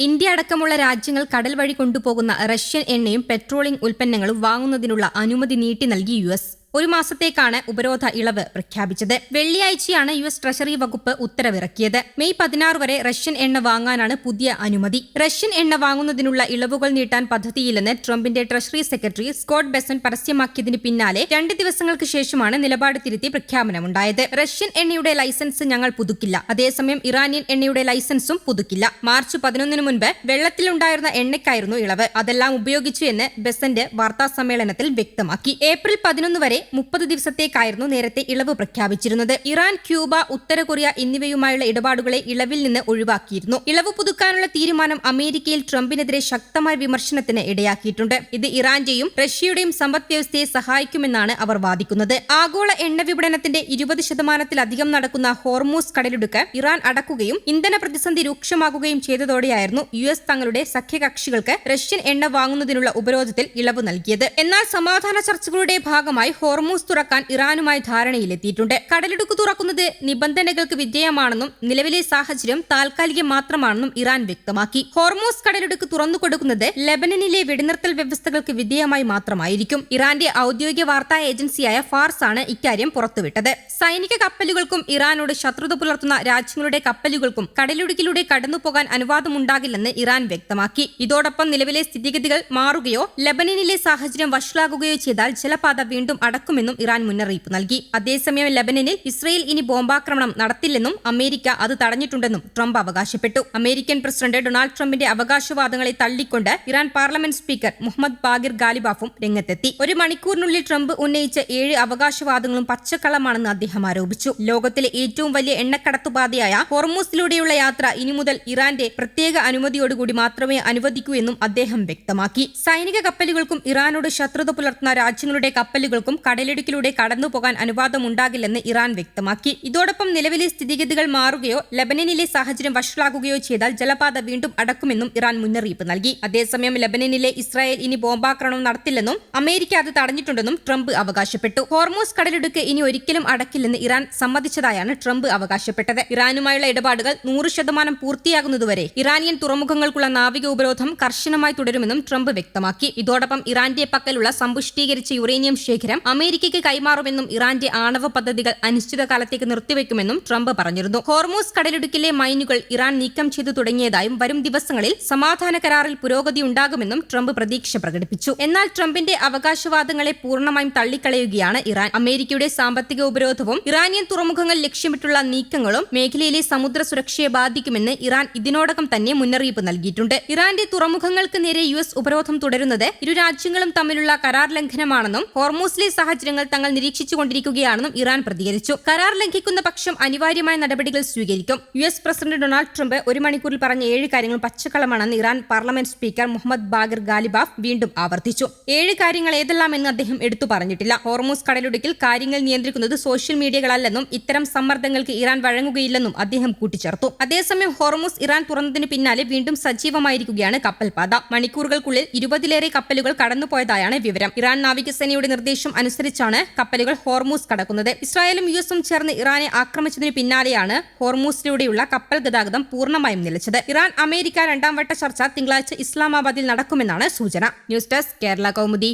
India അടക്കമുള്ള രാജ്യങ്ങൾ കടൽ വഴി കൊണ്ടുപോകുന്ന റഷ്യൻ എണ്ണയും പെട്രോളിയം ഉൽപ്പന്നങ്ങളും വാങ്ങുന്നതിനുള്ള അനുമതി നീട്ടി നൽകി യുഎസ്. ഒരു മാസത്തേക്കാണ് ഉപരോധ ഇളവ് പ്രഖ്യാപിച്ചത്. വെള്ളിയാഴ്ചയാണ് യുഎസ് ട്രഷറി വകുപ്പ് ഉത്തരവിറക്കിയത്. മെയ് 16 വരെ റഷ്യൻ എണ്ണ വാങ്ങാനാണ് പുതിയ അനുമതി. റഷ്യൻ എണ്ണ വാങ്ങുന്നതിനുള്ള ഇളവുകൾ നീട്ടാൻ പദ്ധതിയില്ലെന്ന് ട്രംപിന്റെ ട്രഷറി സെക്രട്ടറി സ്കോട്ട് ബെസന്റ് പരസ്യമാക്കിയതിന് പിന്നാലെ 2 ദിവസങ്ങൾക്ക് ശേഷമാണ് നിലപാട് തിരുത്തി പ്രഖ്യാപനമുണ്ടായത്. റഷ്യൻ എണ്ണയുടെ ലൈസൻസ് ഞങ്ങൾ പുതുക്കില്ല, അതേസമയം ഇറാനിയൻ എണ്ണയുടെ ലൈസൻസും പുതുക്കില്ല. മാർച്ച് 11 മുൻപ് വെള്ളത്തിലുണ്ടായിരുന്ന എണ്ണയ്ക്കായിരുന്നു ഇളവ്. അതെല്ലാം ഉപയോഗിച്ചു എന്ന് ബെസന്റ് വാർത്താസമ്മേളനത്തിൽ വ്യക്തമാക്കി. ഏപ്രിൽ 11 വരെ 30 ദിവസത്തേക്കായിരുന്നു നേരത്തെ ഇളവ് പ്രഖ്യാപിച്ചിരുന്നത്. ഇറാൻ, ക്യൂബ, ഉത്തര കൊറിയ എന്നിവയുമായുള്ള ഇടപാടുകളെ ഇളവിൽ നിന്ന് ഒഴിവാക്കിയിരുന്നു. ഇളവ് പുതുക്കാനുള്ള തീരുമാനം അമേരിക്കയിൽ ട്രംപിനെതിരെ ശക്തമായ വിമർശനത്തിന് ഇടയാക്കിയിട്ടുണ്ട്. ഇത് ഇറാന്റെയും റഷ്യയുടെയും സമ്പദ് വ്യവസ്ഥയെ സഹായിക്കുമെന്നാണ് അവർ വാദിക്കുന്നത്. ആഗോള എണ്ണ വിപണനത്തിന്റെ 20% നടക്കുന്ന ഹോർമൂസ് കടലിടുക്ക് ഇറാൻ അടക്കുകയും ഇന്ധന പ്രതിസന്ധി രൂക്ഷമാകുകയും ചെയ്തതോടെയായിരുന്നു യുഎസ് തങ്ങളുടെ സഖ്യകക്ഷികൾക്ക് റഷ്യൻ എണ്ണ വാങ്ങുന്നതിനുള്ള ഉപരോധത്തിൽ ഇളവ് നൽകിയത്. എന്നാൽ സമാധാന ചർച്ചകളുടെ ഭാഗമായി ഹോർമൂസ് തുറക്കാൻ ഇറാനുമായി ധാരണയിലെത്തിയിട്ടുണ്ട്. കടലിടുക്ക് തുറക്കുന്നത് നിബന്ധനകൾക്ക് വിധേയമാണെന്നും നിലവിലെ സാഹചര്യം താൽക്കാലികം മാത്രമാണെന്നും ഇറാൻ വ്യക്തമാക്കി. ഹോർമൂസ് കടലിടുക്ക് തുറന്നുകൊടുക്കുന്നത് ലെബനനിലെ വെടിനിർത്തൽ വ്യവസ്ഥകൾക്ക് വിധേയമായി മാത്രമായിരിക്കും. ഇറാന്റെ ഔദ്യോഗിക വാർത്താ ഏജൻസിയായ ഫാർസ് ആണ് ഇക്കാര്യം പുറത്തുവിട്ടത്. സൈനിക കപ്പലുകൾക്കും ഇറാനോട് ശത്രുത പുലർത്തുന്ന രാജ്യങ്ങളുടെ കപ്പലുകൾക്കും കടലിടുക്കിലൂടെ കടന്നുപോകാൻ അനുവാദമുണ്ടാകില്ലെന്ന് ഇറാൻ വ്യക്തമാക്കി. ഇതോടൊപ്പം നിലവിലെ സ്ഥിതിഗതികൾ മാറുകയോ ലെബനനിലെ സാഹചര്യം വഷളാകുകയോ ചെയ്താൽ ജലപാത വീണ്ടും അടക്കുമെന്നും ഇറാൻ മുന്നറിയിപ്പ് നൽകി. അതേസമയം ലെബനനിൽ ഇസ്രയേൽ ഇനി ബോംബാക്രമണം നടത്തില്ലെന്നും അമേരിക്ക അത് തടഞ്ഞിട്ടുണ്ടെന്നും ട്രംപ് അവകാശപ്പെട്ടു. അമേരിക്കൻ പ്രസിഡന്റ് ഡൊണാൾഡ് ട്രംപിന്റെ അവകാശവാദങ്ങളെ തള്ളിക്കൊണ്ട് Iran parliament speaker Muhammad Baqir ഗാലിബാഫും രംഗത്തെത്തി. 1 മണിക്കൂറിനുള്ളിൽ ട്രംപ് ഉന്നയിച്ച 7 അവകാശവാദങ്ങളും പച്ചക്കള്ളമാണെന്ന് അദ്ദേഹം ആരോപിച്ചു. ലോകത്തിലെ ഏറ്റവും വലിയ എണ്ണക്കടത്തുപാതയായ ഹോർമൂസിലൂടെയുള്ള യാത്ര ഇനി മുതൽ ഇറാന്റെ പ്രത്യേക അനുമതിയോടുകൂടി മാത്രമേ അനുവദിക്കൂ എന്നും അദ്ദേഹം വ്യക്തമാക്കി. സൈനിക കപ്പലുകൾക്കും ഇറാനോട് ശത്രുത പുലർത്തുന്ന രാജ്യങ്ങളുടെ കപ്പലുകൾക്കും കടലിടുക്കിലൂടെ കടന്നുപോകാൻ അനുവാദമുണ്ടാകില്ലെന്ന് ഇറാൻ വ്യക്തമാക്കി. ഇതോടൊപ്പം നിലവിലെ സ്ഥിതിഗതികൾ മാറുകയോ ലെബനനിലെ സാഹചര്യം വഷളാകുകയോ ചെയ്താൽ ജലപാത വീണ്ടും അടക്കുമെന്നും ഇറാൻ മുന്നറിയിപ്പ് നൽകി. അതേസമയം ലെബനനിലെ ഇസ്രായേൽ ഇനി ബോംബാക്രമണം നടത്തില്ലെന്നും അമേരിക്ക അത് തടഞ്ഞിട്ടുണ്ടെന്നും ട്രംപ് അവകാശപ്പെട്ടു. ഹോർമൂസ് കടലിടുക്ക് ഇനി ഒരിക്കലും അടക്കില്ലെന്ന് ഇറാൻ സമ്മതിച്ചതായാണ് ട്രംപ് അവകാശപ്പെട്ടത്. ഇറാനുമായുള്ള ഇടപാടുകൾ 100% പൂർത്തിയാകുന്നതുവരെ ഇറാനിയൻ തുറമുഖങ്ങൾക്കുള്ള നാവിക ഉപരോധം കർശനമായി തുടരുമെന്നും ട്രംപ് വ്യക്തമാക്കി. ഇതോടൊപ്പം ഇറാന്റെ പക്കലുള്ള സമ്പുഷ്ടീകരിച്ച യുറേനിയം ശേഖരം അമേരിക്കയ്ക്ക് കൈമാറുമെന്നും ഇറാന്റെ ആണവ പദ്ധതികൾ അനിശ്ചിതകാലത്തേക്ക് നിർത്തിവെക്കുമെന്നും ട്രംപ് പറഞ്ഞിരുന്നു. ഹോർമൂസ് കടലിടുക്കിലെ മൈനുകൾ ഇറാൻ നീക്കം ചെയ്തു തുടങ്ങിയതായും വരും ദിവസങ്ങളിൽ സമാധാന കരാറിൽ പുരോഗതി ഉണ്ടാകുമെന്നും ട്രംപ് പ്രതീക്ഷ പ്രകടിപ്പിച്ചു. എന്നാൽ ട്രംപിന്റെ അവകാശവാദങ്ങളെ പൂർണ്ണമായും തള്ളിക്കളയുകയാണ് ഇറാൻ. അമേരിക്കയുടെ സാമ്പത്തിക ഉപരോധവും ഇറാനിയൻ തുറമുഖങ്ങൾ ലക്ഷ്യമിട്ടുള്ള നീക്കങ്ങളും മേഖലയിലെ സമുദ്ര സുരക്ഷയെ ബാധിക്കുമെന്ന് ഇറാൻ ഇതിനോടകം തന്നെ മുന്നറിയിപ്പ് നൽകിയിട്ടുണ്ട്. ഇറാന്റെ തുറമുഖങ്ങൾക്ക് നേരെ യുഎസ് ഉപരോധം തുടരുന്നത് ഇരു രാജ്യങ്ങളും തമ്മിലുള്ള കരാർ ലംഘനമാണെന്നും ഹോർമൂസിലെ സാഹചര്യങ്ങൾ തങ്ങൾ നിരീക്ഷിച്ചുകൊണ്ടിരിക്കുകയാണെന്നും ഇറാൻ പ്രതികരിച്ചു. കരാർ ലംഘിക്കുന്ന പക്ഷം അനിവാര്യമായ നടപടികൾ സ്വീകരിക്കും. യുഎസ് പ്രസിഡന്റ് ഡൊണാൾഡ് ട്രംപ് 1 മണിക്കൂറിൽ പറഞ്ഞ 7 കാര്യങ്ങൾ പച്ചക്കള്ളമാണെന്ന് Iran parliament speaker Muhammad Baqir Ghalibaf വീണ്ടും ആവർത്തിച്ചു. 7 കാര്യങ്ങൾ ഏതെല്ലാമെന്ന് അദ്ദേഹം എടുത്തു പറഞ്ഞിട്ടില്ല. ഹോർമൂസ് കടലിടുക്കിൽ കാര്യങ്ങൾ നിയന്ത്രിക്കുന്നത് സോഷ്യൽ മീഡിയകളല്ലെന്നും ഇത്തരം സമ്മർദ്ദങ്ങൾക്ക് ഇറാൻ വഴങ്ങുകയില്ലെന്നും അദ്ദേഹം കൂട്ടിച്ചേർത്തു. അതേസമയം ഹോർമൂസ് ഇറാൻ തുറന്നതിന് പിന്നാലെ വീണ്ടും സജീവമായിരിക്കുകയാണ് കപ്പൽപാത. മണിക്കൂറുകൾക്കുള്ളിൽ 20-ലേറെ കപ്പലുകൾ കടന്നുപോയതായാണ് വിവരം. ഇറാൻ നാവികസേനയുടെ നിർദ്ദേശം അനുസരിച്ചാണ് കപ്പലുകൾ ഹോർമൂസ് കടക്കുന്നത്. ഇസ്രായേലും യുഎസും ചേർന്ന് ഇറാനെ ആക്രമിച്ചതിനു പിന്നാലെയാണ് ഹോർമൂസിലൂടെയുള്ള കപ്പൽ ഗതാഗതം പൂർണ്ണമായും നിലച്ചത്. ഇറാൻ അമേരിക്ക 2ാം വട്ട ചർച്ച തിങ്കളാഴ്ച ഇസ്ലാമാബാദിൽ നടക്കുമെന്നാണ് സൂചന. News desk Kerala Kaumudi.